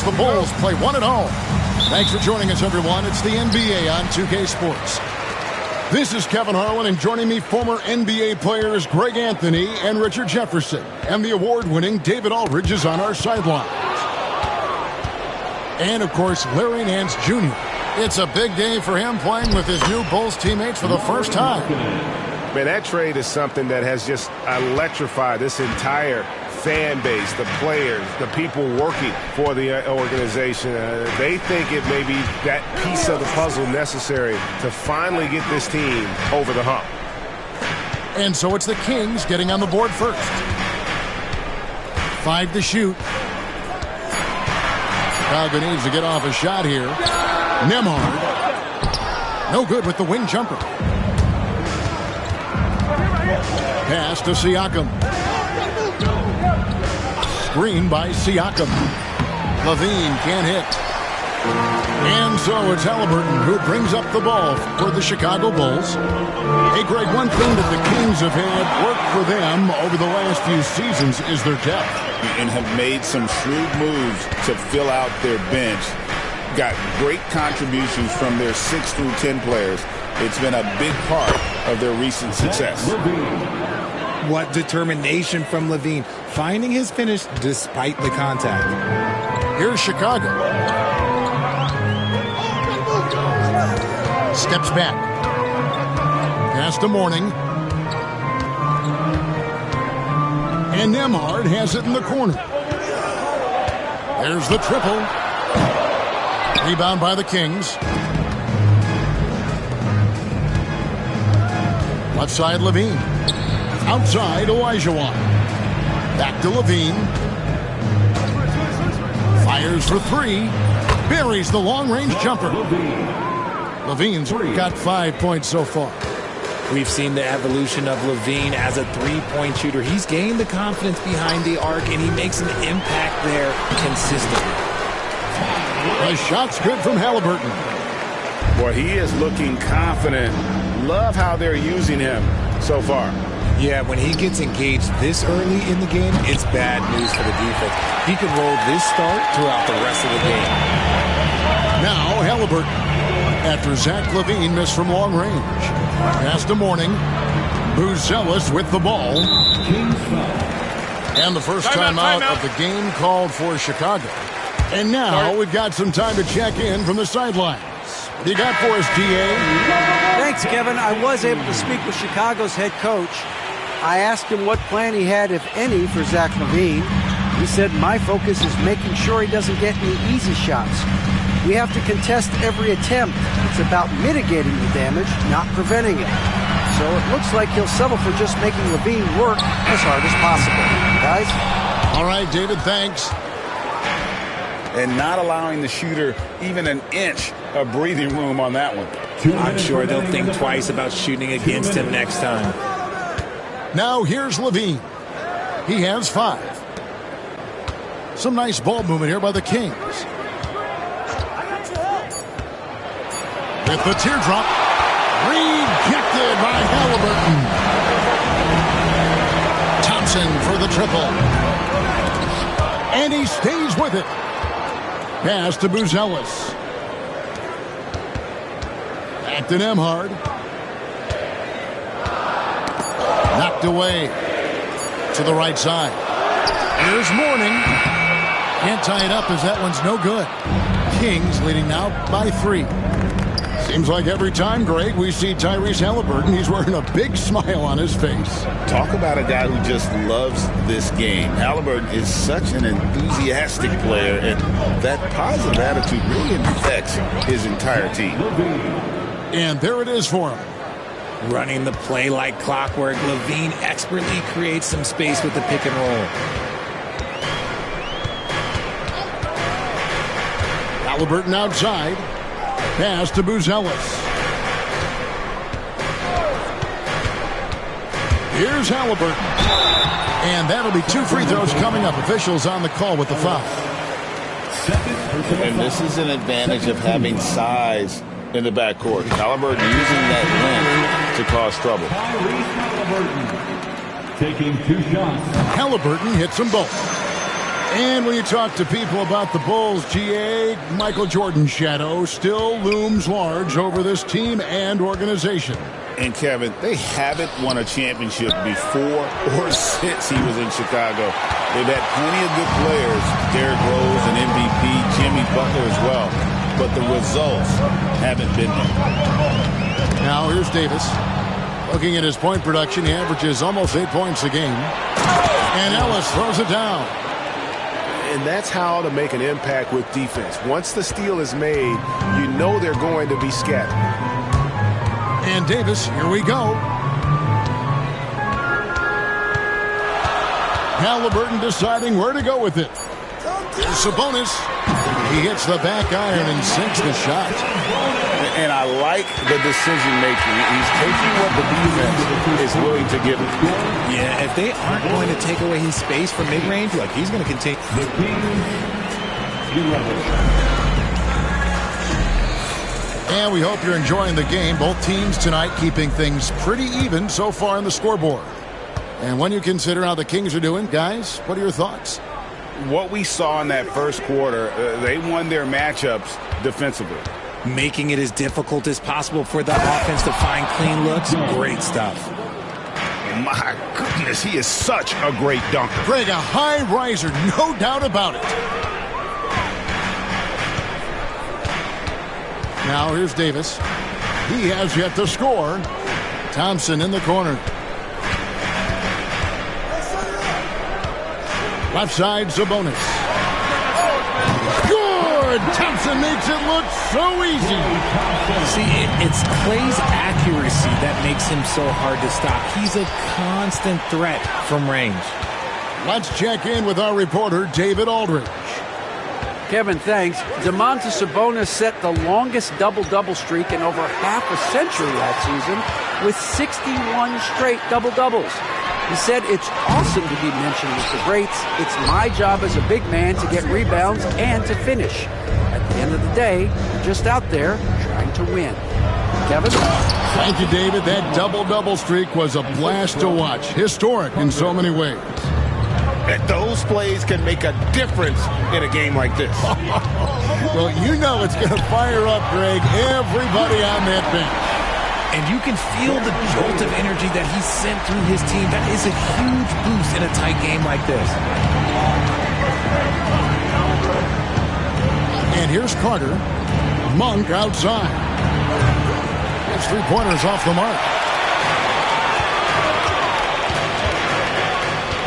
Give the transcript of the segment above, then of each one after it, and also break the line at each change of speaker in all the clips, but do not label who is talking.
the Bulls play one at home. Thanks for joining us, everyone. It's the NBA on 2K Sports. This is Kevin Harlan, and joining me, former NBA players Greg Anthony and Richard Jefferson. And the award-winning David Aldridge is on our sidelines. And, of course, Larry Nance Jr. It's a big game for him playing with his new Bulls teammates for the first time.
Man, that trade is something that has just electrified this entire fan base, the players, the people working for the organization. They think it may be that piece of the puzzle necessary to finally get this team over the hump.
And so it's the Kings getting on the board first. 5 to shoot. Chicago needs to get off a shot here. Nembhard. No good with the wing jumper. Pass to Siakam. Screen by Siakam. Levine can't hit. And so it's Haliburton who brings up the ball for the Chicago Bulls. Hey, Greg, one thing that the Kings have had work for them over the last few seasons is their depth.
And have made some shrewd moves to fill out their bench. Got great contributions from their 6 through 10 players. It's been a big part of their recent success.
What determination from Levine, finding his finish despite the contact.
Here's Chicago. Steps back. Pass to Mourning. And Nembhard has it in the corner. There's the triple. Rebound by the Kings. Left side, Levine. Outside, Olajuwon. Back to Levine. Fires for 3. Buries the long-range jumper. Levine's got 5 points so far.
We've seen the evolution of Levine as a three-point shooter. He's gained the confidence behind the arc, and he makes an impact there consistently.
The shot's good from Haliburton.
Boy, he is looking confident. Love how they're using him so far.
Yeah, when he gets engaged this early in the game, it's bad news for the defense. He could roll this start throughout the rest of the game.
Now Haliburton. After Zach Levine missed from long range. Pass to Mourning. Buzelis with the ball. And the first timeout of the game called for Chicago. And now we've got some time to check in from the sidelines. What do you got for us, D.A.?
Thanks, Kevin. I was able to speak with Chicago's head coach. I asked him what plan he had, if any, for Zach Levine. He said, my focus is making sure he doesn't get any easy shots. We have to contest every attempt. It's about mitigating the damage, not preventing it. So it looks like he'll settle for just making Levine work as hard as possible. Guys?
All right, David, thanks.
And not allowing the shooter even an inch of breathing room on that one.
I'm sure they'll think twice about shooting against him next time.
Now here's Levine. He has 5. Some nice ball movement here by the Kings. With the teardrop, rejected by Haliburton. Thompson for the triple. And he stays with it. Pass to Buzelis. Back to Nembhard. Knocked away to the right side. Here's Mourning. Can't tie it up as that one's no good. Kings leading now by 3. Seems like every time, Greg, we see Tyrese Haliburton, he's wearing a big smile on his face.
Talk about a guy who just loves this game. Haliburton is such an enthusiastic player, and that positive attitude really affects his entire team.
And there it is for him.
Running the play like clockwork, Levine expertly creates some space with the pick and roll.
Haliburton outside. Pass to Buzelis. Here's Haliburton. And that'll be 2 free throws coming up. Officials on the call with the foul.
And this is an advantage of having size in the backcourt. Haliburton using that length to cause trouble.
Taking 2 shots.
Haliburton hits them both. And when you talk to people about the Bulls, GA, Michael Jordan's shadow still looms large over this team and organization.
And, Kevin, they haven't won a championship before or since he was in Chicago. They've had plenty of good players, Derrick Rose, an MVP, Jimmy Butler as well. But the results haven't been there.
Now here's Davis. Looking at his point production, he averages almost 8 points a game. And Ellis throws it down.
And that's how to make an impact with defense. Once the steal is made, you know they're going to be scattered.
And Davis, here we go. Halliburton deciding where to go with it. Here's Sabonis. He hits the back iron and sinks the shot.
And I like the decision-making. He's taking what the defense is willing to give him.
Yeah, if they aren't going to take away his space from mid-range, like he's going to continue.
And we hope you're enjoying the game. Both teams tonight keeping things pretty even so far on the scoreboard. And when you consider how the Kings are doing, guys, what are your thoughts?
What we saw in that first quarter, they won their matchups defensively.
Making it as difficult as possible for the offense to find clean looks. Great stuff.
My goodness, he is such a great dunker.
Greg, a high riser, no doubt about it. Now here's Davis. He has yet to score. Thompson in the corner. Left side, Sabonis. Good! Thompson makes it look so easy.
See, it's Clay's accuracy that makes him so hard to stop. He's a constant threat from range.
Let's check in with our reporter, David Aldridge.
Kevin, thanks. Domantas Sabonis set the longest double-double streak in over half a century that season with 61 straight double-doubles. He said, it's awesome to be mentioned with the greats. It's my job as a big man to get rebounds and to finish. At the end of the day, I'm just out there trying to win. Kevin?
Thank you, David. That double-double streak was a blast to watch. Historic in so many ways.
Those plays can make a difference in a game like this.
Well, you know it's going to fire up, Greg, everybody on that bench.
And you can feel the jolt of energy that he sent through his team. That is a huge boost in a tight game like this.
And here's Carter. Monk outside. His three-pointers off the mark.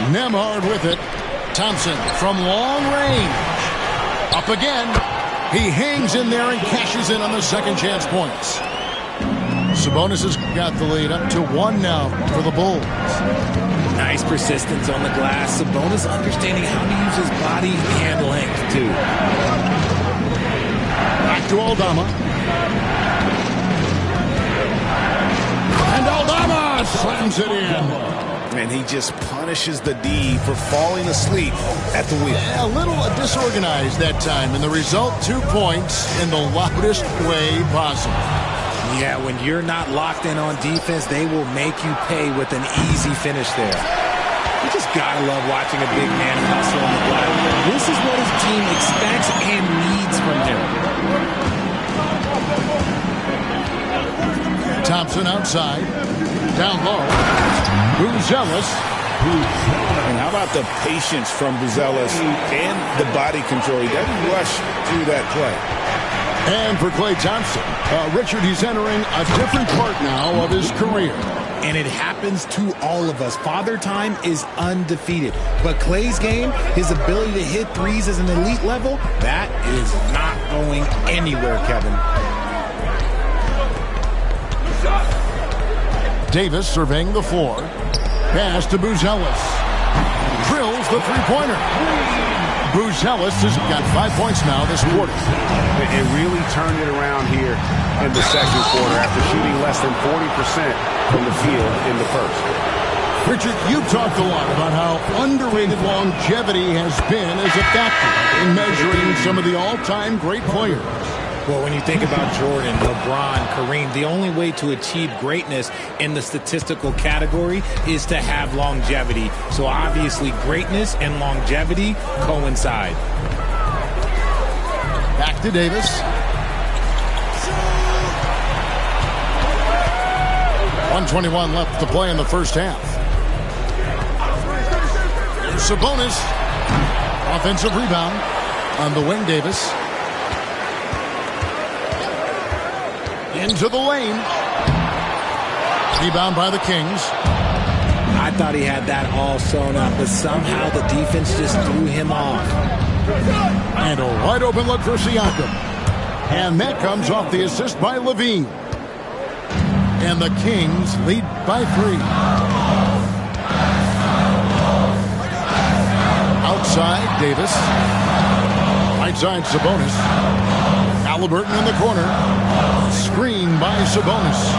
Nembhard with it. Thompson from long range. Up again. He hangs in there and cashes in on the second chance points. Sabonis has got the lead up to 1 now for the Bulls.
Nice persistence on the glass. Sabonis understanding how to use his body and length, too.
Back to Aldama. And Aldama slams it in.
And he just punishes the D for falling asleep at the wheel.
A little disorganized that time, and the result, 2 points in the loudest way possible.
Yeah, when you're not locked in on defense, they will make you pay with an easy finish there. You just gotta love watching a big man hustle on the glass. This is what his team expects and needs from him.
Thompson outside. Down low. Buzelis.
And how about the patience from Buzelis and the body control? He doesn't rush through that play.
And for Klay Thompson, Richard, he's entering a different part now of his career.
And it happens to all of us. Father Time is undefeated. But Klay's game, his ability to hit threes as an elite level, that is not going anywhere, Kevin.
Davis surveying the floor. Pass to Buzelis. Drills the three-pointer. Buzelis has got 5 points now this quarter.
It really turned it around here in the second quarter after shooting less than 40% from the field in the first.
Richard, you've talked a lot about how underrated longevity has been as a factor in measuring some of the all-time great players.
Well, when you think about Jordan, LeBron, Kareem, the only way to achieve greatness in the statistical category is to have longevity. So obviously greatness and longevity coincide.
Back to Davis. 1:21 left to play in the first half. Here's Sabonis. Offensive rebound on the wing, Davis. Into the lane. Rebound by the Kings.
I thought he had that all sewn up, but somehow the defense just threw him off.
And a wide open look for Siakam. And that comes off the assist by Levine. And the Kings lead by 3. Outside, Davis. Right side, Sabonis. Halliburton in the corner. Screen by Sabonis.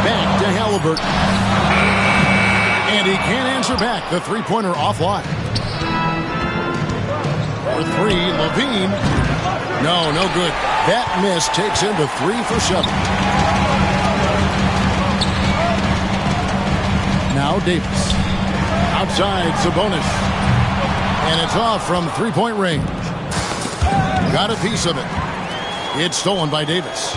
Back to Halliburton. And he can't answer back. The three-pointer offline. For 3, Levine. No good. That miss takes him to 3 for 7. Now Davis. Outside, Sabonis. And it's off from three-point range. Got a piece of it. It's stolen by Davis.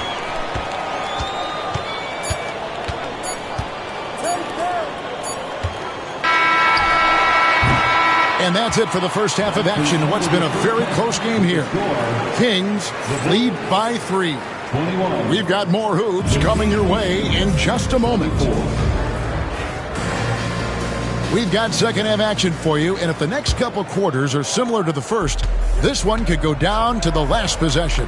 And that's it for the first half of action. What's been a very close game here. Kings lead by 3. We've got more hoops coming your way in just a moment. We've got second half action for you, and if the next couple quarters are similar to the first, this one could go down to the last possession.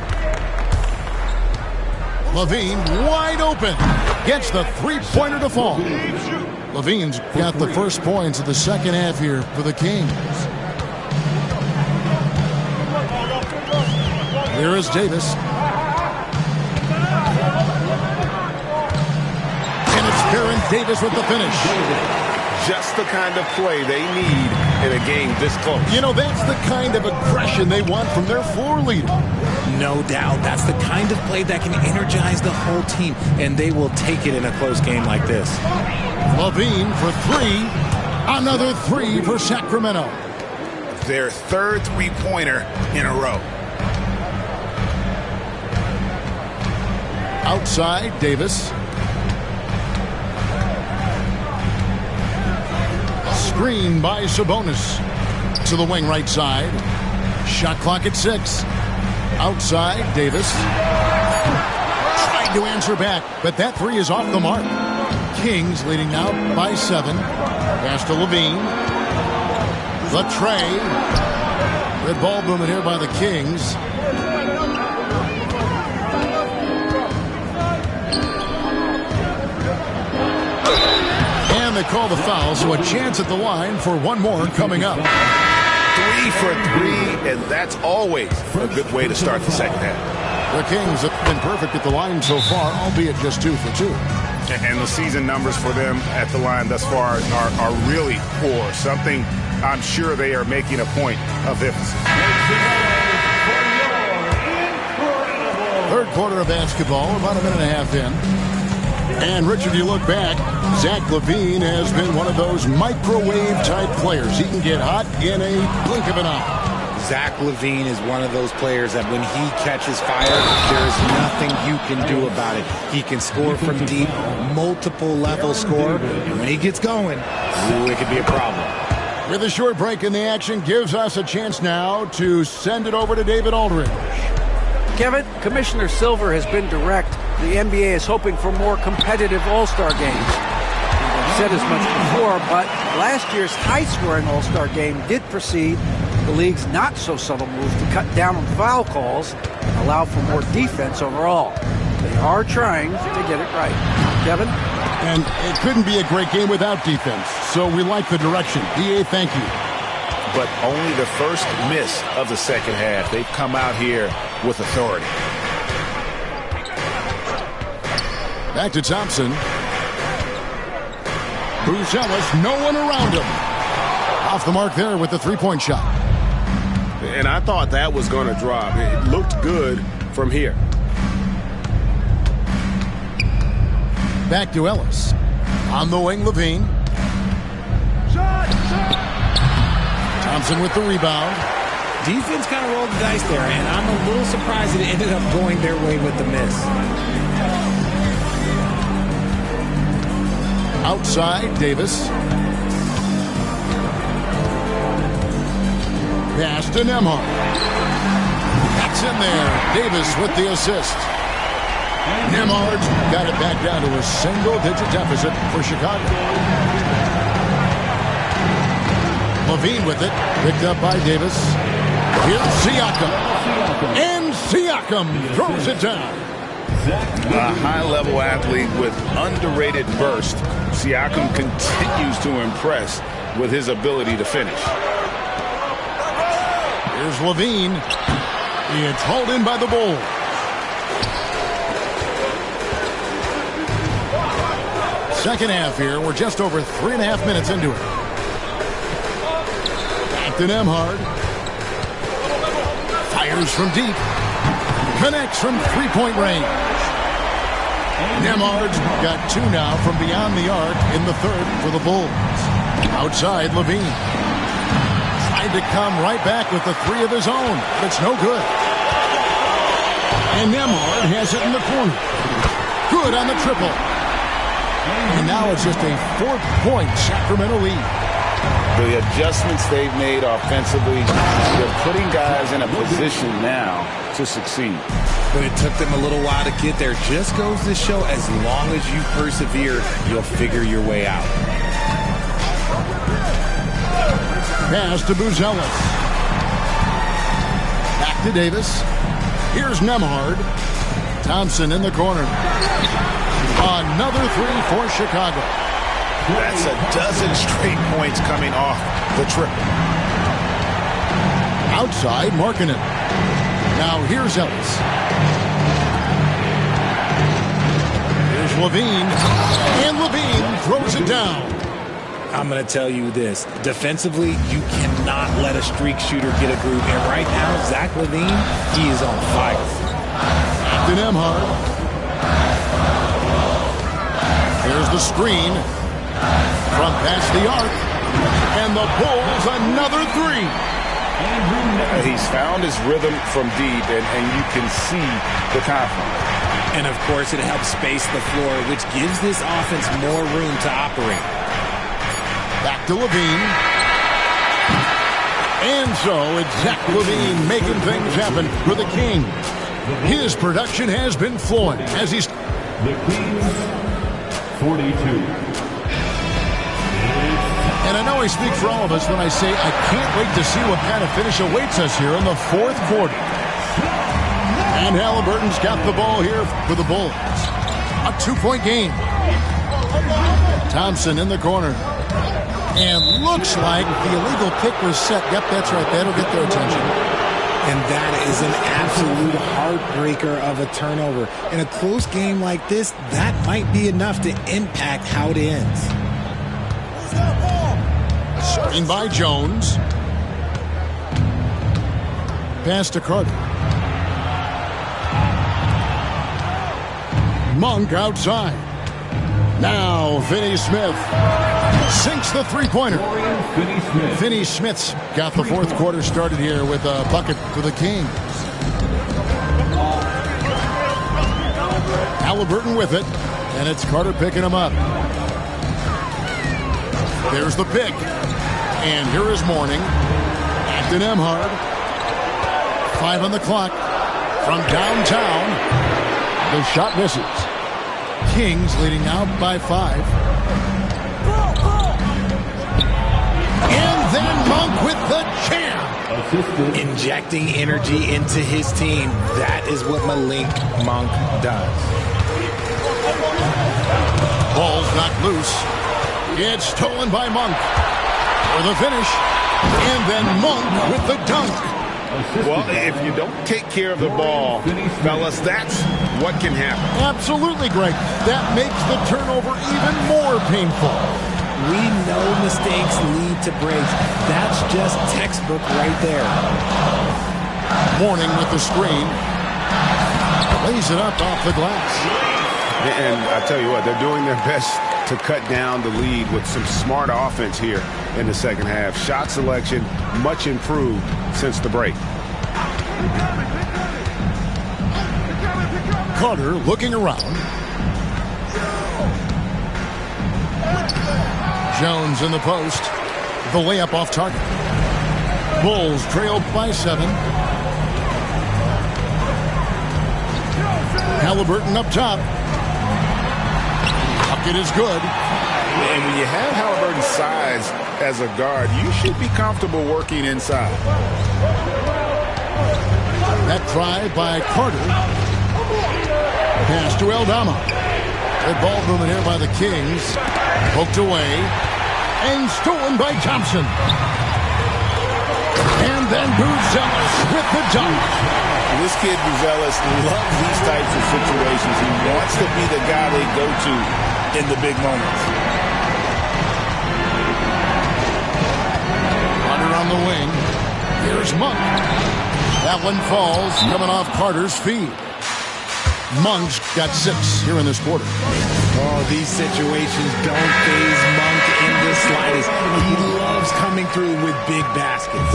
Levine wide open. Gets the three-pointer to fall. Levine's got the first points of the second half here for the Kings. Here is Davis. And it's Baron Davis with the finish.
Just the kind of play they need in a game this close.
You know, that's the kind of aggression they want from their floor leader.
No doubt. That's the kind of play that can energize the whole team, and they will take it in a close game like this.
Levine for 3. Another 3 for Sacramento.
Their third three-pointer in a row.
Outside, Davis. Screen by Sabonis. To the wing right side. Shot clock at 6. Outside, Davis. Trying to answer back, but that 3 is off the mark. Kings leading now by 7. Pass to Levine. The tray. Red ball movement here by the Kings. And they call the foul, so a chance at the line for one more coming up.
3 for 3, and that's always a good way to start the second half.
The Kings have been perfect at the line so far, albeit just 2 for 2.
And the season numbers for them at the line thus far are really poor. Something I'm sure they are making a point of emphasis.
Third quarter of basketball, about a minute and a half in. And, Richard, you look back, Zach LaVine has been one of those microwave-type players. He can get hot in a blink of an eye.
Zach LaVine is one of those players that when he catches fire, there's nothing you can do about it. He can score from deep, multiple-level score, and when he gets going, ooh, it could be a problem.
With a short break in the action, gives us a chance now to send it over to David Aldridge.
Kevin, Commissioner Silver has been direct. The NBA is hoping for more competitive All-Star games. I've said as much before, but last year's high-scoring All-Star game did precede the league's not-so-subtle move to cut down on foul calls and allow for more defense overall. They are trying to get it right. Kevin?
And it couldn't be a great game without defense, so we like the direction. DA, thank you.
But only the first miss of the second half. They've come out here with authority.
Back to Thompson. Bruce Ellis, no one around him. Off the mark there with the three-point shot.
And I thought that was going to drop. It looked good from here.
Back to Ellis. On the wing, Levine. Thompson with the rebound.
Defense kind of rolled the dice there, and I'm a little surprised that it ended up going their way with the miss.
Outside, Davis. Pass to Nembhard. That's in there. Davis with the assist. Nembhard's got it back down to a single-digit deficit for Chicago. Levine with it. Picked up by Davis. Here's Siakam. And Siakam throws it down.
A high-level athlete with underrated burst. Siakam continues to impress with his ability to finish.
Here's Levine. It's hauled in by the Bulls. Second half here. We're just over 3.5 minutes into it. Back to Nembhard. Fires from deep. Connects from three-point range. Nembhard's got two now from beyond the arc in the third for the Bulls. Outside, Levine. Tried to come right back with the three of his own, but it's no good. And Nembhard has it in the corner. Good on the triple. And now it's just a 4-point Sacramento lead.
The adjustments they've made offensively, they're putting guys in a position now to succeed.
But it took them a little while to get there. Just goes to show, as long as you persevere, you'll figure your way out.
Pass to Buzelis. Back to Davis. Here's Nembhard. Thompson in the corner. Another three for Chicago.
That's a dozen straight points coming off the triple.
Outside, Markkanen. Now here's Ellis. Here's Levine. And Levine throws it down.
I'm going to tell you this. Defensively, you cannot let a streak shooter get a groove. And right now, Zach LaVine, he is on fire.
To Nembhard. There's the screen. From past the arc. And the Bulls another three.
He's found his rhythm from deep, and you can see the confidence.
And, of course, it helps space the floor, which gives this offense more room to operate.
Back to Levine. And so it's Zach LaVine making things happen for the Kings. His production has been flowing as he's...
The Kings, 42.
And I know I speak for all of us when I say I can't wait to see what kind of finish awaits us here in the fourth quarter. And Halliburton's got the ball here for the Bulls. A 2-point game. Thompson in the corner. And looks like the illegal pick was set. Yep, that's right. That'll get their attention.
And that is an absolute heartbreaker of a turnover. In a close game like this, that might be enough to impact how it ends.
Screen by Jones. Pass to Carter. Monk outside. Now Finney Smith sinks the three-pointer. Finney Smith's got the fourth quarter started here with a bucket for the Kings. Halliburton with it, and it's Carter picking him up. There's the pick, and here is Mourning. Back to Nembhard. 5 on the clock from downtown. The shot misses. Kings leading now by 5. And then Monk with the jam.
Injecting energy into his team. That is what Malik Monk does.
Ball's knocked loose. It's stolen by Monk for the finish. And then Monk with the dunk.
Well, if you don't take care of the ball, fellas, that's what can happen.
Absolutely, Greg. That makes the turnover even more painful.
We know mistakes lead to breaks. That's just textbook right there.
Mourning with the screen. Lays it up off the glass.
And I tell you what, they're doing their best to cut down the lead with some smart offense here in the second half. Shot selection much improved since the break.
Carter looking around. Jones in the post. The layup off target. Bulls trail by 7. Halliburton up top. Bucket is good.
And when you have Halliburton's size as a guard, you should be comfortable working inside.
That try by Carter. Pass to Aldama. Good ball movement here by the Kings. Poked away. And stolen by Thompson. And then Buzelis with the dunk.
This kid, Buzelis, loves these types of situations. He wants to be the guy they go to in the big moments.
Runner on the wing. Here's Monk. That one falls, coming off Carter's feed. Monk's got 6 here in this quarter.
Oh, these situations don't faze Monk in the slightest. He loves coming through with big baskets.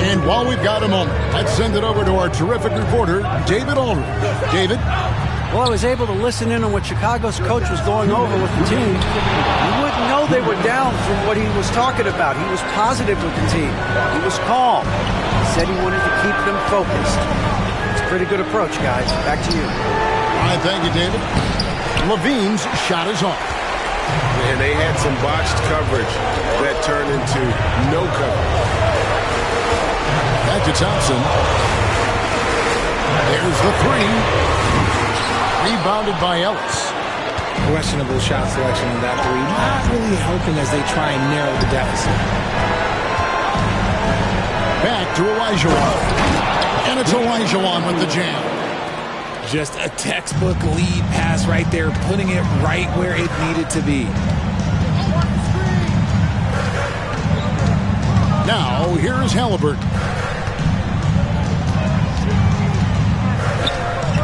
And while we've got a moment, let's send it over to our terrific reporter, David Aldridge. David?
Well, I was able to listen in on what Chicago's coach was going over with the team. You wouldn't know they were down from what he was talking about. He was positive with the team. He was calm. He said he wanted to keep them focused. It's a pretty good approach, guys. Back to you.
All right, thank you, David. Levine's shot is off.
And they had some botched coverage that turned into no coverage.
Back to Thompson. There's the 3. Rebounded by Ellis.
Questionable shot selection in that 3. Not really helping as they try and narrow the deficit.
Back to Olajuwon. And it's Olajuwon with the jam.
Just a textbook lead pass right there, putting it right where it needed to be.
Now, here is Halliburton.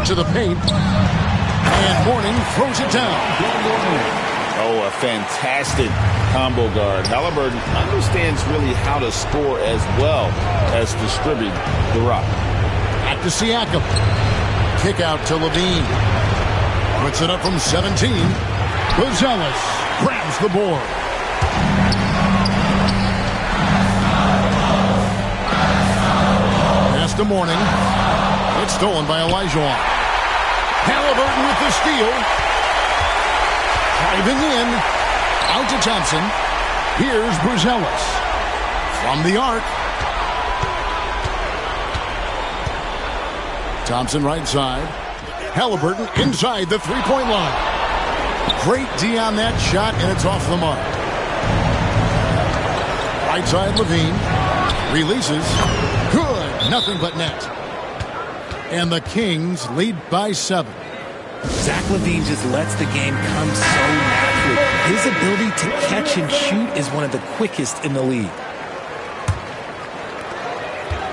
To the paint. And Mourning throws it down.
Oh, a fantastic combo guard. Halliburton understands really how to score as well as distribute the rock.
Back to Siakam. Kick out to Levine. Puts it up from 17. Buzelis grabs the board. Pass to Mourning. It's stolen by Olajuwon. Halliburton with the steal. Driving in. Out to Thompson. Here's Buzelis. From the arc. Thompson right side. Halliburton inside the three-point line. Great D on that shot, and it's off the mark. Right side, Levine. Releases. Good. Nothing but net. And the Kings lead by 7.
Zach LaVine just lets the game come so naturally. His ability to catch and shoot is one of the quickest in the league.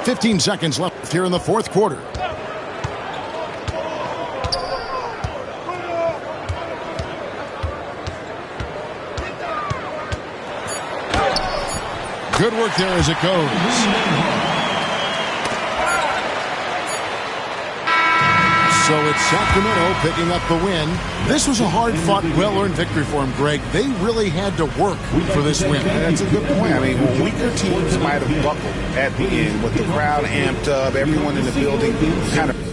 15 seconds left here in the fourth quarter. Good work there as it goes. So it's Sacramento picking up the win. This was a hard-fought, well-earned victory for them, Greg. They really had to work for this win.
That's a good point. I mean, weaker teams might have buckled at the end, with the crowd amped up, everyone in the building kind of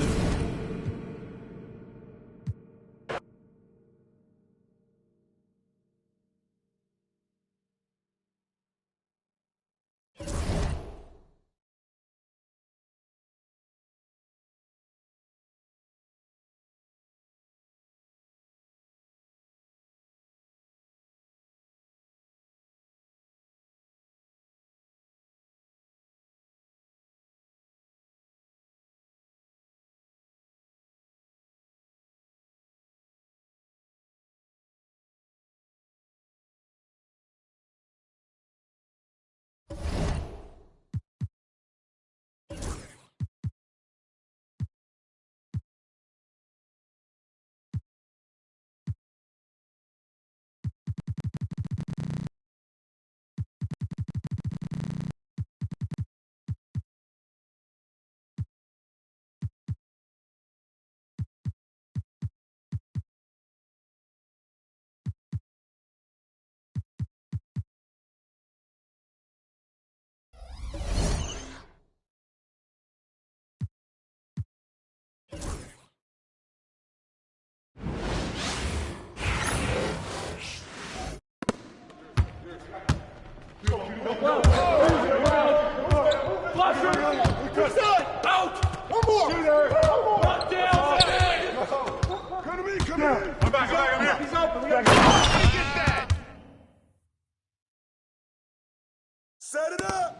Set it up.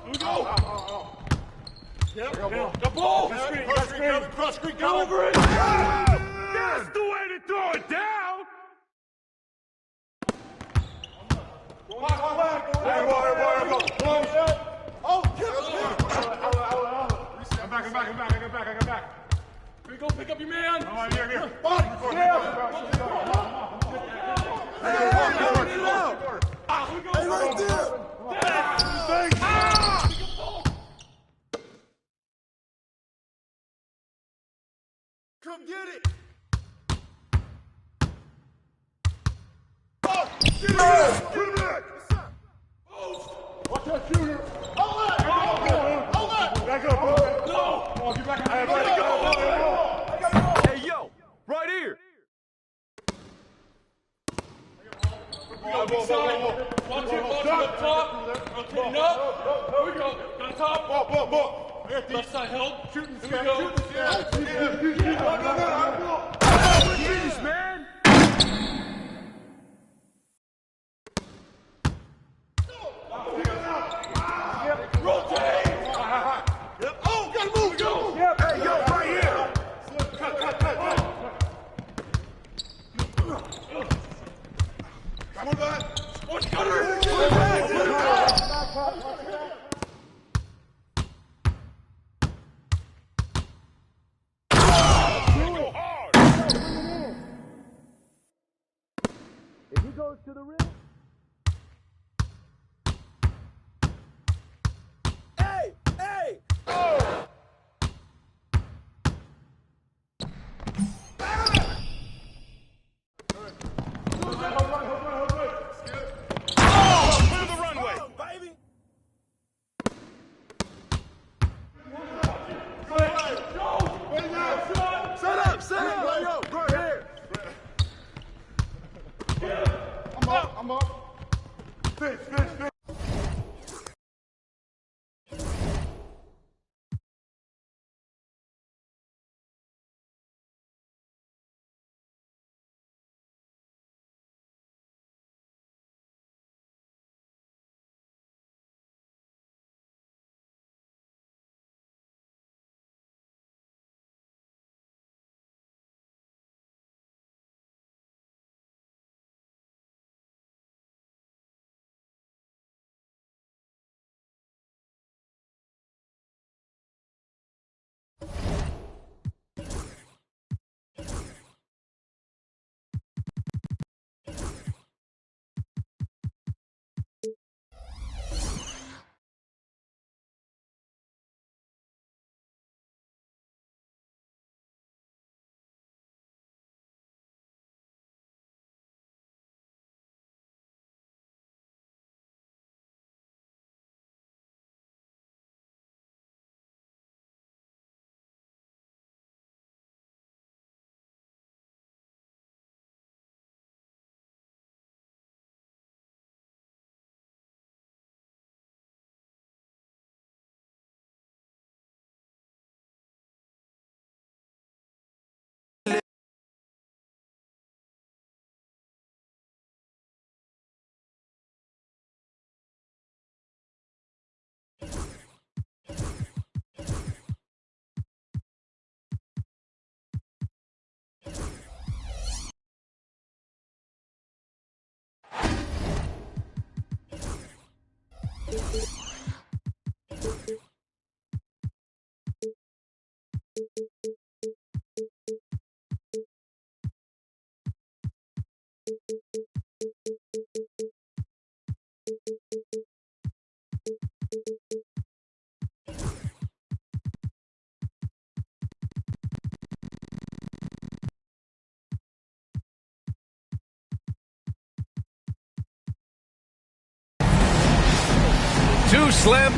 Here we go. Yep. The ball. Cross screen. Go over it. That's the way to throw it down. Oh, I'm back. I got back. Here we go. Pick up your man. All right, here. Hey, right there. Come get it. Get back. Watch that shooter. Hold that. Back up, bro. No. Come on, get back. Hey, yo. Right here. Watch it up top. Rotating up. Here we go. On top. Ball. Left side help. Shooting. Here we go. Jeez, man. Rotate. Oh, gotta move. Go. Hey, yo, right here. Cut. Come on, back. Sports cutter.
If he goes to the rim.
Hey! Oh! Clear the runway, baby! Set up! Right here! I'm up. Fish.
Too slim.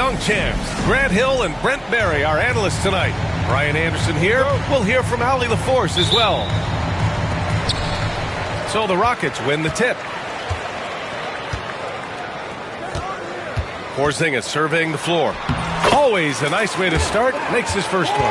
dunk champs. Grant Hill and Brent Barry, our analysts tonight. Brian Anderson here. We'll hear from Allie LaForce as well. So the Rockets win the tip. Porzingis surveying the floor. Always a nice way to start. Makes his first one.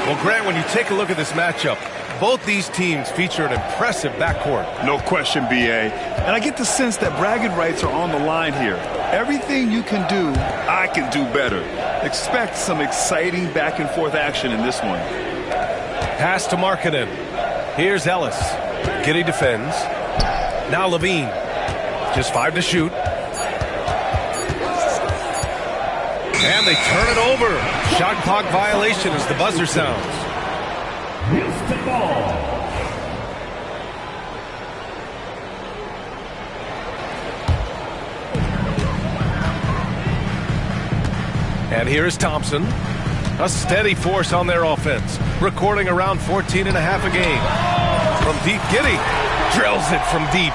Well, Grant, when you take a look at this matchup, both these teams feature an impressive backcourt.
No question, B.A. And I get the sense that bragging rights are on the line here. Everything you can do, I can do better. Expect some exciting back-and-forth action in this one.
Pass to Markkanen. Here's Ellis. Giddey defends. Now Levine. Just 5 to shoot. And they turn it over. Shot clock violation as the buzzer sounds.
Houston ball.
And here's Thompson. A steady force on their offense. Recording around 14 and a half a game. From deep, Giddey drills it from deep.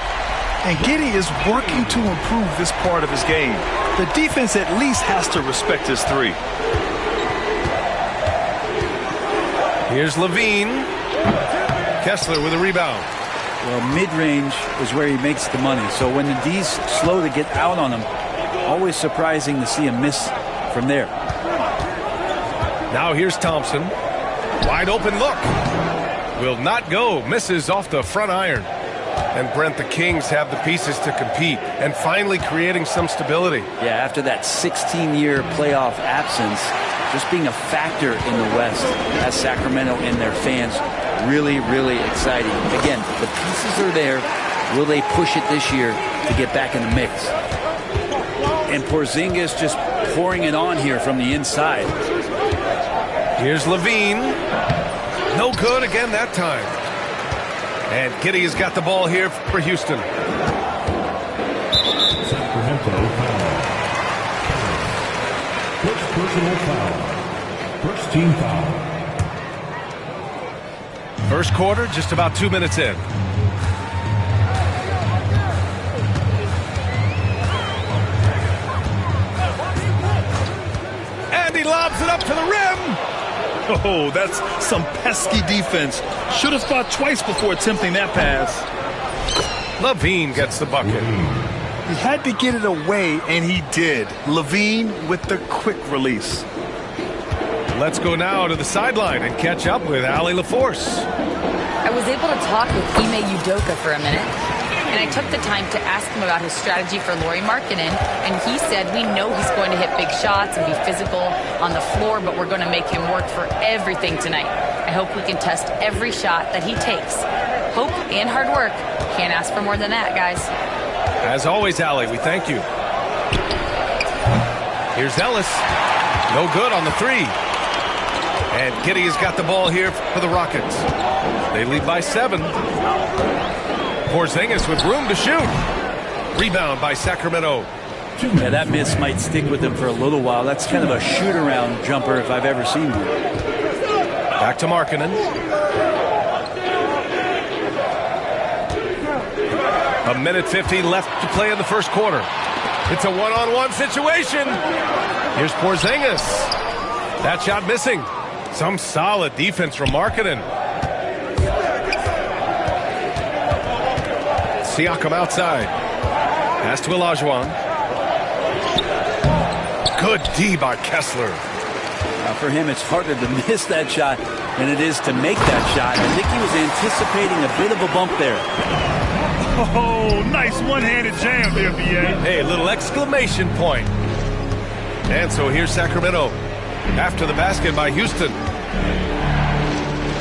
And Giddey is working to improve this part of his game. The defense at least has to respect his three.
Here's Levine. Kessler with a rebound.
Well, mid-range is where he makes the money. So when the D's slow to get out on him, always surprising to see him miss from there.
Now here's Thompson. Wide open look. Will not go. Misses off the front iron. And Brent, the Kings have the pieces to compete and finally creating some stability.
Yeah, after that 16-year playoff absence, just being a factor in the West has Sacramento and their fans really, really exciting. Again, the pieces are there. Will they push it this year to get back in the mix? And Porzingis just pouring it on here from the inside.
Here's Levine. No good again that time. And Giddey has got the ball here for Houston.
Sacramento foul. First personal foul. First team foul.
First quarter, just about 2 minutes in. And he lobs it up to the rim.
Oh, that's some pesky defense. Should have thought twice before attempting that pass.
Levine gets the bucket.
He had to get it away, and he did. Levine with the quick release.
Let's go now to the sideline and catch up with Allie LaForce.
I was able to talk with Ime Udoka for a minute, and I took the time to ask him about his strategy for Lauri Markkanen, and he said we know he's going to hit big shots and be physical on the floor, but we're going to make him work for everything tonight. I hope we can test every shot that he takes. Hope and hard work. Can't ask for more than that, guys.
As always, Allie, we thank you. Here's Ellis. No good on the three. And Giddey has got the ball here for the Rockets. They lead by 7. Porzingis with room to shoot. Rebound by Sacramento.
Yeah, that miss might stick with him for a little while. That's kind of a shoot-around jumper if I've ever seen one.
Back to Markkanen. A minute 50 left to play in the first quarter. It's a one-on-one situation. Here's Porzingis. That shot missing. Some solid defense from Markkanen. Siakam outside. Pass to Olajuwon. Good D by Kessler.
Now for him, it's harder to miss that shot than it is to make that shot. I think he was anticipating a bit of a bump there.
Oh, nice one-handed jam there, B.A.
Hey, a little exclamation point. And so here's Sacramento. After the basket by Houston.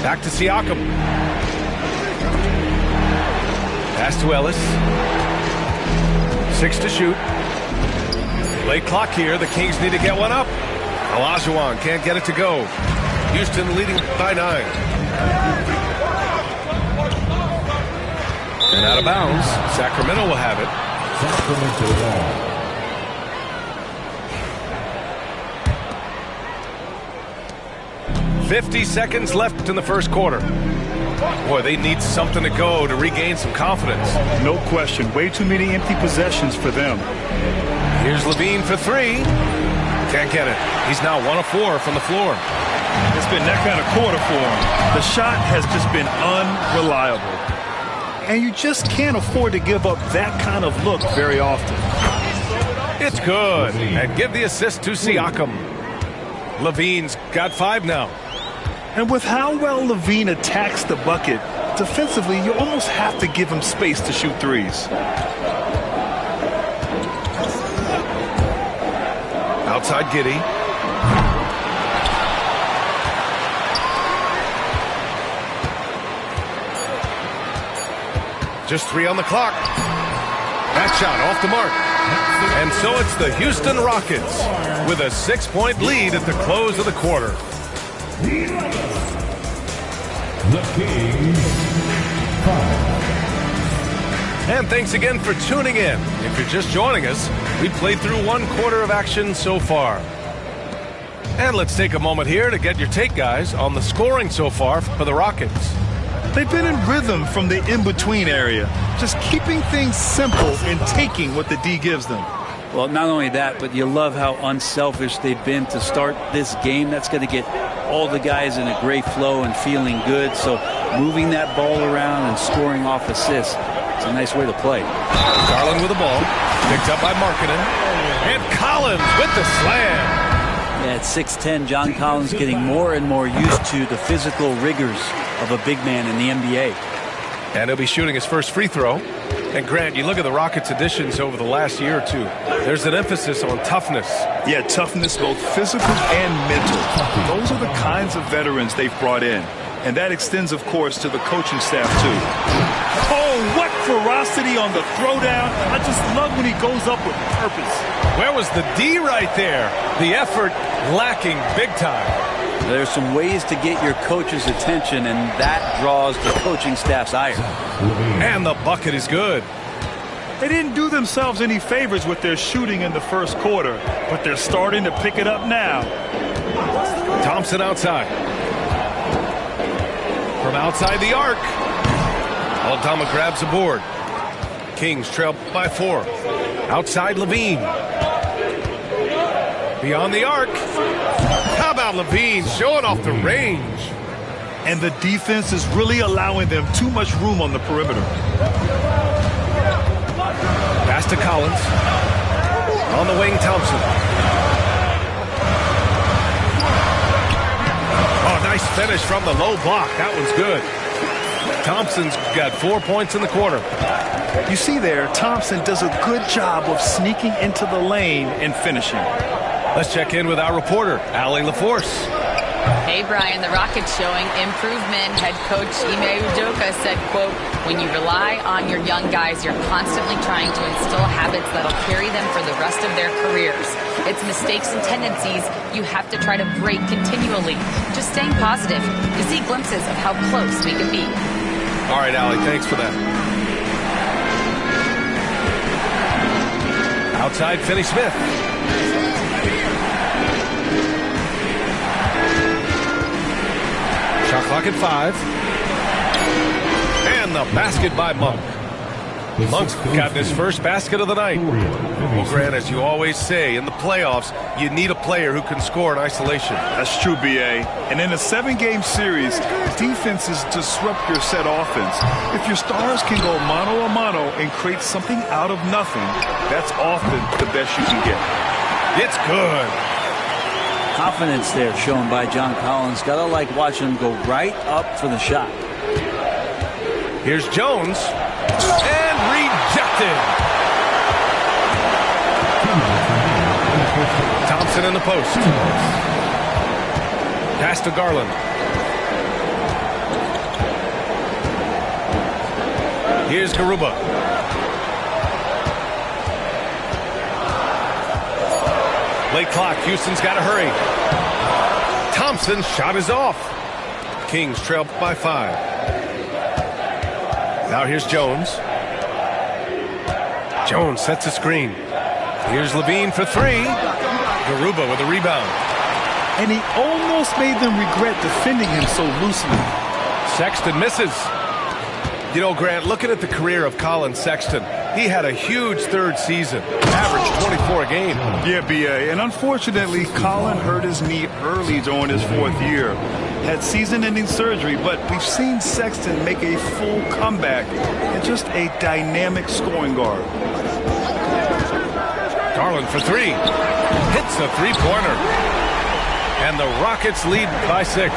Back to Siakam. Pass to Ellis. 6 to shoot. Late clock here. The Kings need to get one up. Olajuwon can't get it to go. Houston leading by 9. And out of bounds. Sacramento will have it.
Sacramento ball.
50 seconds left in the first quarter. Boy, they need something to go to regain some confidence.
No question. Way too many empty possessions for them.
Here's Levine for 3. Can't get it. He's now 1 of 4 from the floor.
It's been that kind of quarter for him. The shot has just been unreliable. And you just can't afford to give up that kind of look very often.
It's good. And give the assist to Siakam. LaVine's got 5 now.
And with how well LaVine attacks the bucket, defensively, you almost have to give him space to shoot threes.
Outside Giddey. Just 3 on the clock. That shot off the mark. And so it's the Houston Rockets with a 6-point lead at the close of the quarter.
The Kings 5.
And thanks again for tuning in. If you're just joining us, we played through 1 quarter of action so far. And let's take a moment here to get your take, guys, on the scoring so far for the Rockets.
They've been in rhythm from the in-between area, just keeping things simple and taking what the D gives them.
Well, not only that, but you love how unselfish they've been to start this game. That's going to get all the guys in a great flow and feeling good. So moving that ball around and scoring off assists, it's a nice way to play.
Garland with the ball, picked up by Markkanen, and Collins with the slam.
Yeah, at 6'10", John Collins getting more and more used to the physical rigors of a big man in the NBA.
And he'll be shooting his first free throw. And Grant, you look at the Rockets' additions over the last year or two. There's an emphasis on toughness.
Yeah, toughness, both physical and mental. Those are the kinds of veterans they've brought in. And that extends, of course, to the coaching staff, too. Oh, what ferocity on the throwdown. I just love when he goes up with purpose.
Where was the D right there? The effort lacking big time.
There's some ways to get your coach's attention, and that draws the coaching staff's ire.
And the bucket is good.
They didn't do themselves any favors with their shooting in the first quarter, but they're starting to pick it up now.
Thompson outside. From outside the arc. Aldama grabs the board. Kings trail by 4. Outside LaVine. Beyond the arc. How about LaVine showing off the range?
And the defense is really allowing them too much room on the perimeter.
Pass to Collins. On the wing, Thompson. Oh, nice finish from the low block. That one's good. Thompson's got 4 points in the quarter.
You see there, Thompson does a good job of sneaking into the lane and finishing.
Let's check in with our reporter, Allie LaForce.
Hey, Brian, the Rockets showing improvement. Head coach Ime Udoka said, quote, when you rely on your young guys, you're constantly trying to instill habits that'll carry them for the rest of their careers. It's mistakes and tendencies you have to try to break continually. Just staying positive. You see glimpses of how close we can be.
All right, Allie, thanks for that. Outside, Finney-Smith. Shot clock at 5. And the basket by Monk. Monk's gotten his first basket of the night. Well, Grant, as you always say, in the playoffs, you need a player who can score in isolation.
That's true, B.A. And in a 7-game series, defenses disrupt your set offense. If your stars can go mano-a-mano and create something out of nothing, that's often the best you can get.
It's good.
Confidence there shown by John Collins. Gotta like watching him go right up for the shot.
Here's Jones. And rejected. Thompson in the post. Pass to Garland. Here's Garuba. Late clock. Houston's got to hurry. Thompson's shot is off. Kings trail by 5. Now here's Jones. Jones sets a screen. Here's LaVine for 3. Garuba with a rebound.
And he almost made them regret defending him so loosely.
Sexton misses. You know, Grant, looking at the career of Colin Sexton, He had a huge third season, averaged 24 a game.
Yeah, B.A. And unfortunately, Colin hurt his knee early during his 4th year. Had season-ending surgery, but we've seen Sexton make a full comeback and just a dynamic scoring guard.
Garland for 3. Hits a three-pointer. And the Rockets lead by 6.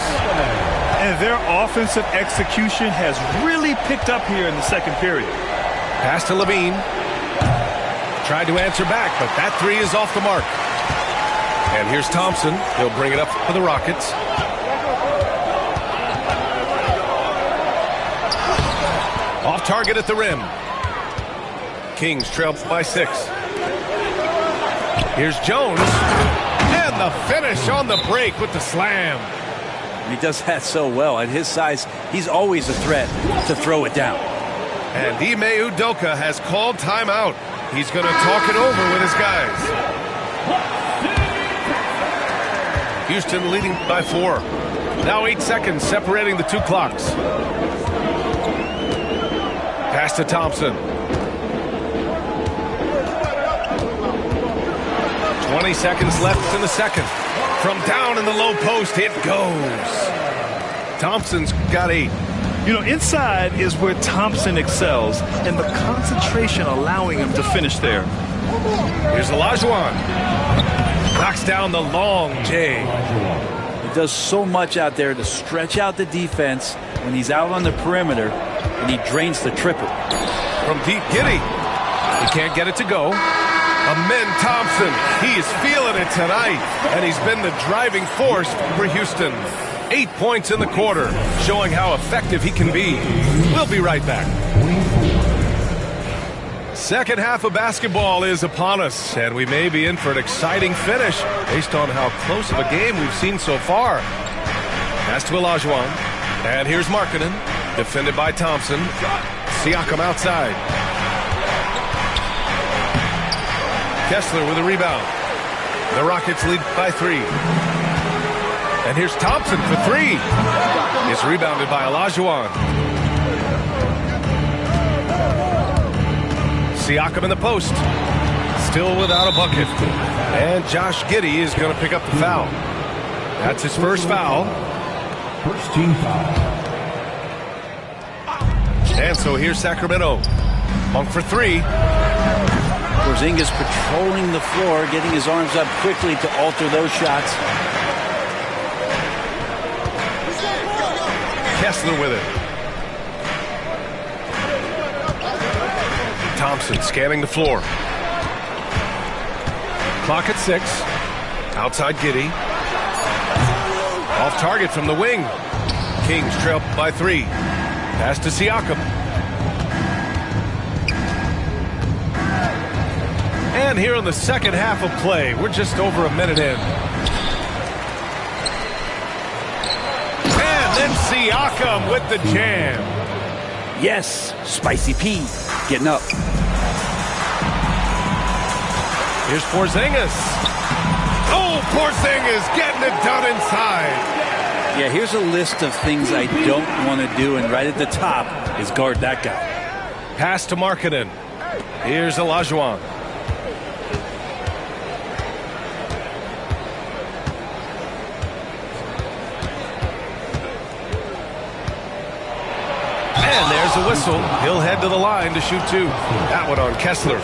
And their offensive execution has really picked up here in the second period.
Pass to Levine. Tried to answer back, but that 3 is off the mark. And here's Thompson. He'll bring it up for the Rockets. Off target at the rim. Kings trail by 6. Here's Jones. And the finish on the break with the slam.
He does that so well. At his size, he's always a threat to throw it down.
And Ime Udoka has called timeout. He's going to talk it over with his guys. Houston leading by 4. Now 8 seconds separating the 2 clocks. Pass to Thompson. 20 seconds left in the second. From down in the low post, it goes. Thompson's got 8.
You know, inside is where Thompson excels, and the concentration allowing him to finish there.
Here's Olajuwon. Knocks down the long J.
He does so much out there to stretch out the defense when he's out on the perimeter, and he drains the triple.
From deep, Giddey. He can't get it to go. Amen Thompson. He is feeling it tonight, and he's been the driving force for Houston. 8 points in the quarter, showing how effective he can be. We'll be right back. Second half of basketball is upon us, and we may be in for an exciting finish based on how close of a game we've seen so far. Pass to Olajuwon, and here's Markkanen, defended by Thompson. Siakam outside. Kessler with a rebound. The Rockets lead by 3. And here's Thompson for 3. It's rebounded by Olajuwon. Siakam in the post. Still without a bucket. And Josh Giddey is going to pick up the foul. That's his first foul.
First team foul.
And so here's Sacramento. Monk for 3.
Porzingis patrolling the floor, getting his arms up quickly to alter those shots.
Kessler with it. Thompson scanning the floor. Clock at 6. Outside Giddey. Off target from the wing. Kings trail by 3. Pass to Siakam. And here in the second half of play, we're just over a minute in. And then Siakam with the jam.
Yes, Spicy P getting up.
Here's Porzingis. Oh, Porzingis getting it done inside.
Yeah, here's a list of things I don't want to do, and right at the top is guard that guy.
Pass to Markkanen. Here's Olajuwon. And there's a whistle. He'll head to the line to shoot 2. That one on Kessler.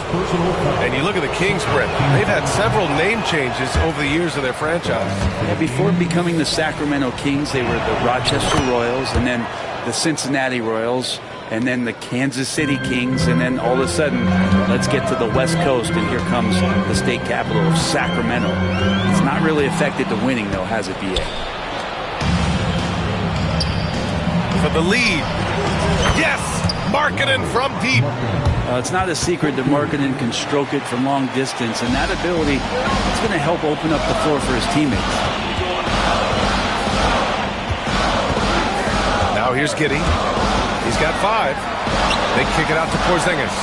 And you look at the Kings, Brett. They've had several name changes over the years of their franchise.
Yeah, before becoming the Sacramento Kings, they were the Rochester Royals, and then the Cincinnati Royals, and then the Kansas City Kings, and then all of a sudden, let's get to the West Coast, and here comes the state capital of Sacramento. It's not really affected the winning, though, has it, B.A.?
For the lead. Yes! Markkanen from deep.
It's not a secret that Markkanen can stroke it from long distance, and that ability is going to help open up the floor for his teammates.
Now here's Giddey. He's got 5. They kick it out to Porzingis.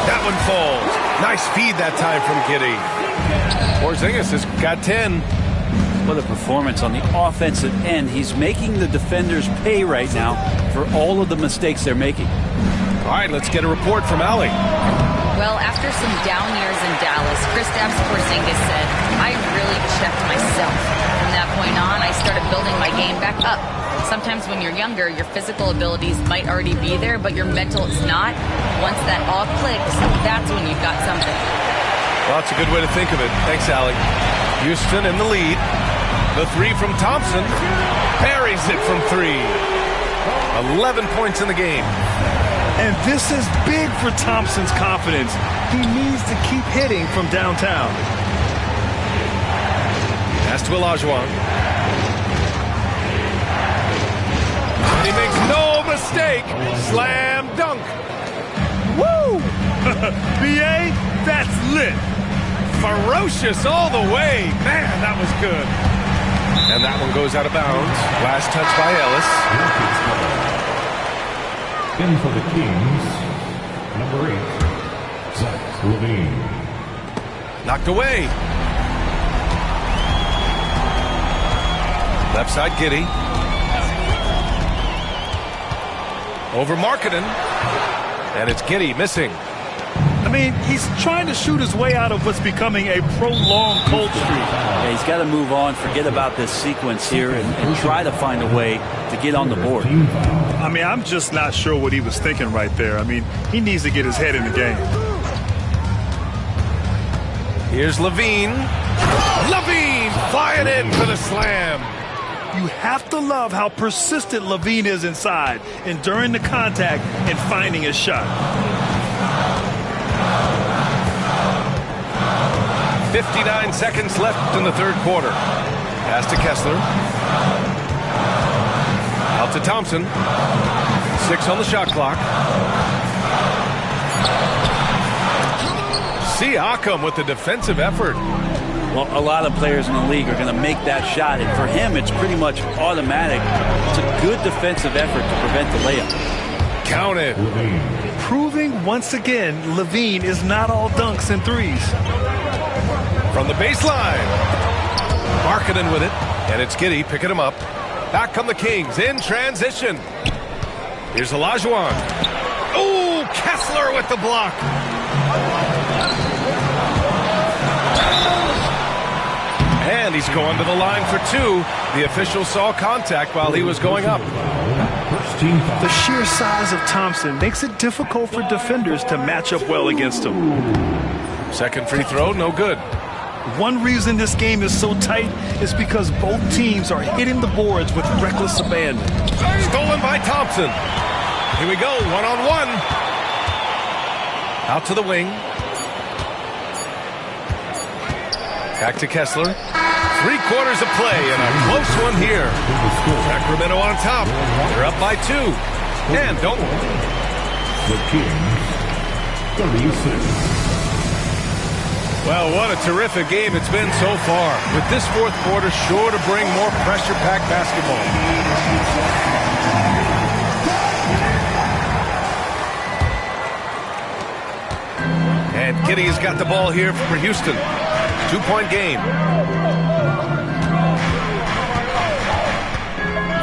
That one falls. Nice feed that time from Giddey. Porzingis has got 10.
What a performance on the offensive end. He's making the defenders pay right now for all of the mistakes they're making.
All right, let's get a report from Allie.
Well, after some down years in Dallas, Kristaps Porzingis said, I really checked myself. From that point on, I started building my game back up. Sometimes when you're younger, your physical abilities might already be there, but your mental is not. Once that all clicks, that's when you've got something.
Well, that's a good way to think of it. Thanks, Allie. Houston in the lead. The three from Thompson. Buries it from three. 11 points in the game.
And this is big for Thompson's confidence. He needs to keep hitting from downtown.
Pass to Olajuwon. And he makes no mistake. Slam dunk.
Woo! B.A., that's lit.
Ferocious all the way. Man, that was good. And that one goes out of bounds. Last touch by Ellis.
In for the Kings, number 8, Zach LaVine.
Knocked away. Left side, Giddey. Over Markkanen. And it's Giddey missing.
I mean, he's trying to shoot his way out of what's becoming a prolonged cold streak.
Yeah, he's got to move on, forget about this sequence here, and try to find a way to get on the board.
I mean, I'm just not sure what he was thinking right there. I mean, he needs to get his head in the game.
Here's LaVine. LaVine flying in for the slam.
You have to love how persistent LaVine is inside, enduring the contact and finding his shot.
59 seconds left in the third quarter. Pass to Kessler. Out to Thompson. 6 on the shot clock. Siakam with the defensive effort.
Well, a lot of players in the league are going to make that shot, and for him, it's pretty much automatic. It's a good defensive effort to prevent the layup.
Count it.
Proving once again, LaVine is not all dunks and threes.
From the baseline. Markkanen with it. And it's Giddey picking him up. Back come the Kings in transition. Here's Olajuwon. Oh, Kessler with the block. And he's going to the line for 2. The official saw contact while he was going up.
The sheer size of Thompson makes it difficult for defenders to match up well against him.
Second free throw, no good.
One reason this game is so tight is because both teams are hitting the boards with reckless abandon.
Stolen by Thompson. Here we go, one-on-one. Out to the wing. Back to Kessler. 3 quarters of play and a close one here. Sacramento on top. They're up by 2. And don't.
The Kings, 36.
Well, what a terrific game it's been so far. With this fourth quarter sure to bring more pressure-packed basketball. And Giddey's got the ball here for Houston. 2-point game.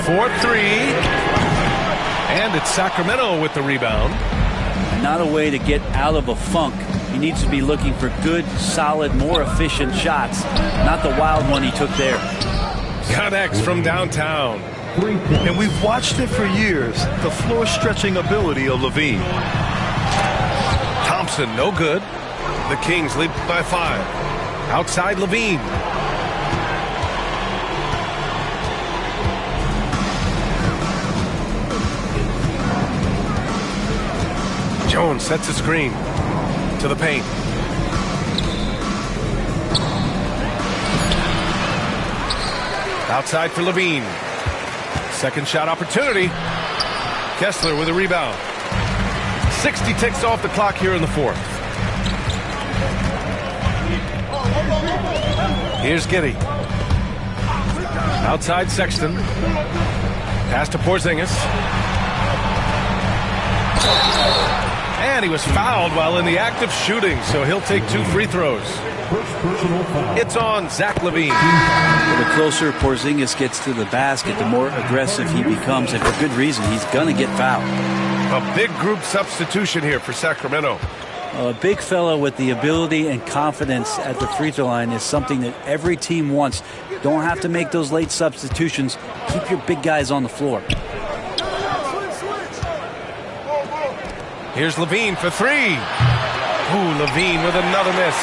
4-3. And it's Sacramento with the rebound.
Not a way to get out of a funk. He needs to be looking for good, solid, more efficient shots. Not the wild one he took there.
Connects from downtown.
And we've watched it for years. The floor-stretching ability of LaVine.
Thompson, no good. The Kings lead by 5. Outside LaVine. Jones sets a screen to the paint. Outside for LaVine. Second shot opportunity. Kessler with a rebound. 60 ticks off the clock here in the fourth. Here's Giddey. Outside Sexton. Pass to Porzingis. And he was fouled while in the act of shooting, so he'll take 2 free throws. It's on Zach LaVine.
Well, the closer Porzingis gets to the basket, the more aggressive he becomes, and for good reason. He's going to get fouled.
A big group substitution here for Sacramento.
A big fella with the ability and confidence at the free throw line is something that every team wants. Don't have to make those late substitutions. Keep your big guys on the floor.
Here's Levine for three. Ooh, Levine with another miss.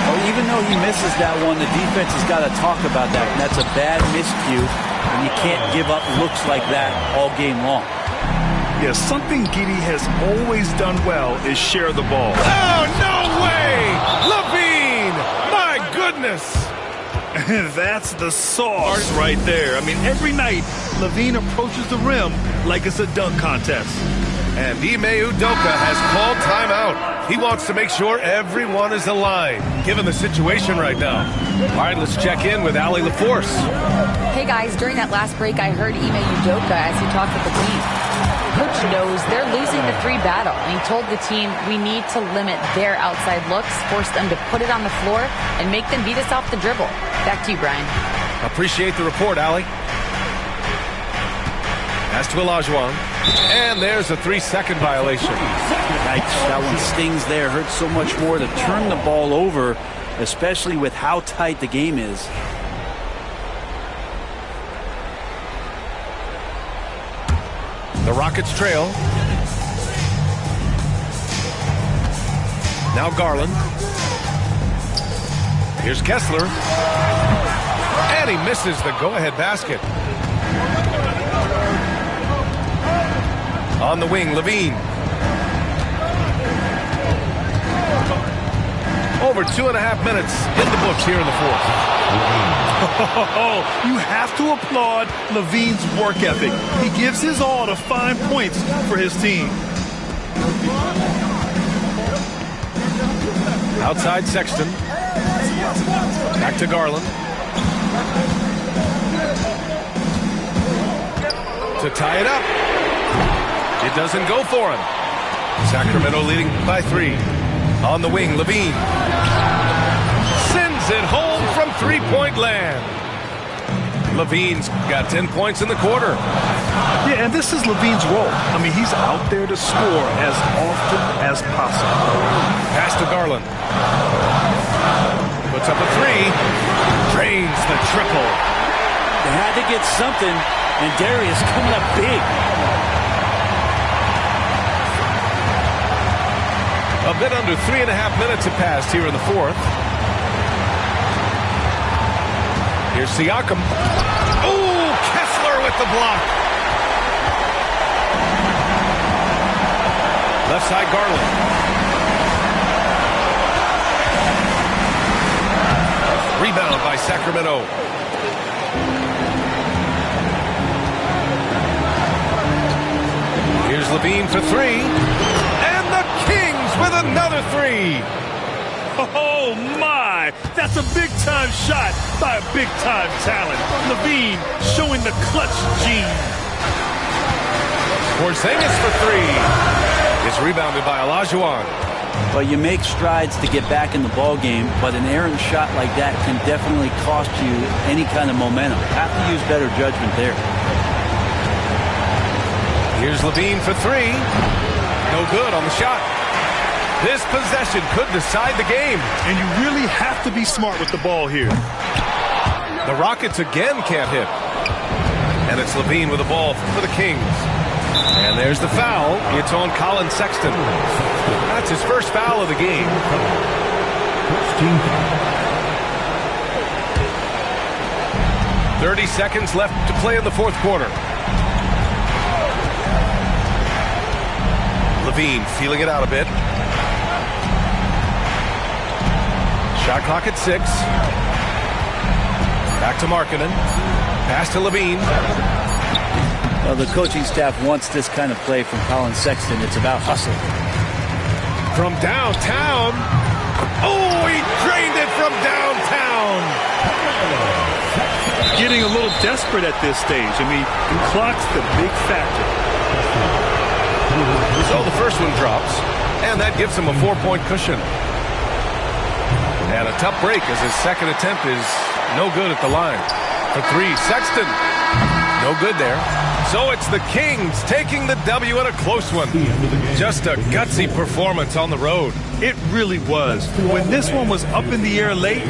Well, even though he misses that one, the defense has got to talk about that. And that's a bad miscue, and you can't give up looks like that all game long.
Yeah, something Giddey has always done well is share the ball.
Oh, no way! Levine! My goodness!
That's the sauce right there. I mean, every night, Levine approaches the rim like it's a dunk contest.
And Ime Udoka has called timeout. He wants to make sure everyone is aligned, given the situation right now. All right, let's check in with Allie LaForce.
Hey, guys, during that last break, I heard Ime Udoka as he talked with the team. Coach knows they're losing the three battle, and he told the team we need to limit their outside looks, force them to put it on the floor, and make them beat us off the dribble. Back to you, Brian.
Appreciate the report, Allie. Pass to Olajuwon. And there's a 3-second violation.
That one stings there. Hurts so much more to turn the ball over, especially with how tight the game is.
The Rockets trail. Now Garland. Here's Kessler. And he misses the go-ahead basket. On the wing, Levine. Over 2.5 minutes in the books here in the fourth.
You have to applaud Levine's work ethic. He gives his all to find points for his team.
Outside Sexton. Back to Garland. To tie it up. It doesn't go for him. Sacramento leading by 3. On the wing, Levine. Sends it home from three-point land. Levine's got 10 points in the quarter.
Yeah, and this is Levine's role. I mean, he's out there to score as often as possible.
Pass to Garland. Puts up a 3. Drains the triple.
They had to get something, and Darius coming up big.
A bit under 3.5 minutes have passed here in the fourth. Here's Siakam. Ooh, Kessler with the block. Left side, Garland. Rebound by Sacramento. Here's Levine for 3. With another 3.
Oh, my. That's a big-time shot by a big-time talent. Levine showing the clutch gene.
Porzingis for 3. It's rebounded by Olajuwon.
Well, you make strides to get back in the ball game, but an errant shot like that can definitely cost you any kind of momentum. Have to use better judgment there.
Here's Levine for 3. No good on the shot. This possession could decide the game.
And you really have to be smart with the ball here.
The Rockets again can't hit. And it's Levine with the ball for the Kings. And there's the foul. It's on Colin Sexton. That's his first foul of the game. 30 seconds left to play in the fourth quarter. Levine feeling it out a bit. Shot clock at 6. Back to Markkanen. Pass to Levine.
Well, the coaching staff wants this kind of play from Colin Sexton. It's about hustle.
From downtown. Oh, he drained it from downtown.
Getting a little desperate at this stage. I mean, the clock's the big factor.
So the first one drops, and that gives him a 4-point cushion. And a tough break as his second attempt is no good at the line. For 3, Sexton. No good there. So it's the Kings taking the W in a close one. Just a gutsy performance on the road.
It really was. When this one was up in the air late,